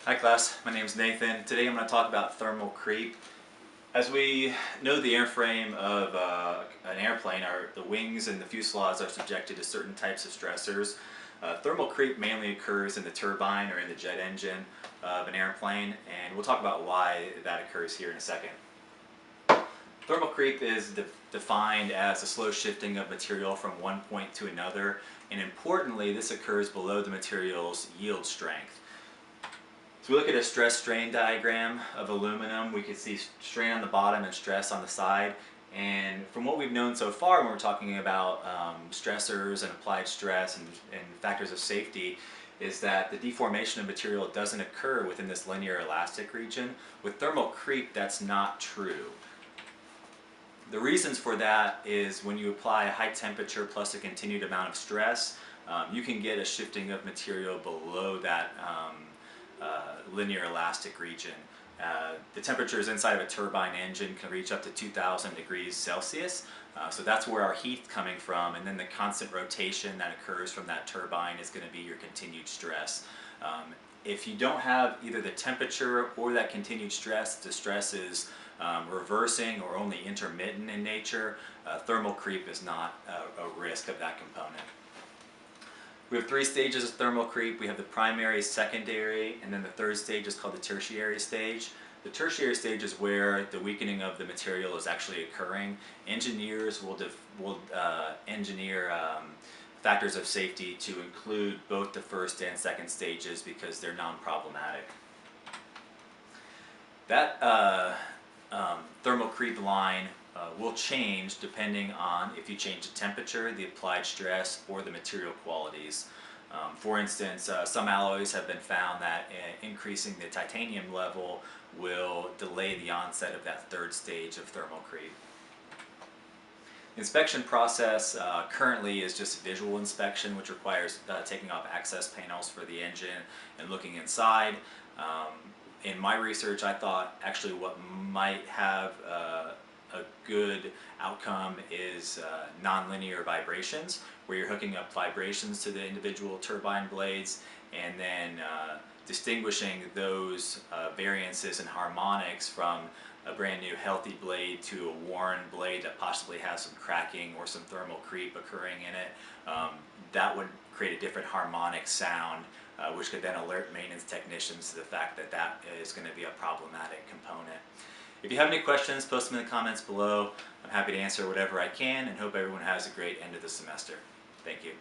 Hi class, my name is Nathan. Today I'm going to talk about thermal creep. As we know, the airframe of an airplane, the wings and the fuselage are subjected to certain types of stressors. Thermal creep mainly occurs in the turbine or in the jet engine of an airplane, and we'll talk about why that occurs here in a second. Thermal creep is defined as a slow shifting of material from one point to another, and importantly, this occurs below the material's yield strength. So we look at a stress-strain diagram of aluminum. We can see strain on the bottom and stress on the side. And from what we've known so far when we're talking about stressors and applied stress and factors of safety, is that the deformation of material doesn't occur within this linear elastic region. With thermal creep, that's not true. The reasons for that is when you apply a high temperature plus a continued amount of stress, you can get a shifting of material below that linear elastic region. The temperatures inside of a turbine engine can reach up to 2000 degrees Celsius, so that's where our heat's coming from, and then the constant rotation that occurs from that turbine is going to be your continued stress. If you don't have either the temperature or that continued stress, the stress is reversing or only intermittent in nature, thermal creep is not a risk of that component. We have three stages of thermal creep. We have the primary, secondary, and then the third stage is called the tertiary stage. The tertiary stage is where the weakening of the material is actually occurring. Engineers will engineer factors of safety to include both the first and second stages because they're non-problematic. That thermal creep line will change depending on if you change the temperature, the applied stress, or the material qualities. For instance, some alloys have been found that increasing the titanium level will delay the onset of that third stage of thermal creep. The inspection process currently is just visual inspection, which requires taking off access panels for the engine and looking inside. In my research, I thought actually what might have a good outcome is nonlinear vibrations, where you're hooking up vibrations to the individual turbine blades and then distinguishing those variances and harmonics from a brand new healthy blade to a worn blade that possibly has some cracking or some thermal creep occurring in it. That would create a different harmonic sound, which could then alert maintenance technicians to the fact that that is going to be a problematic component. If you have any questions, post them in the comments below. I'm happy to answer whatever I can and hope everyone has a great end of the semester. Thank you.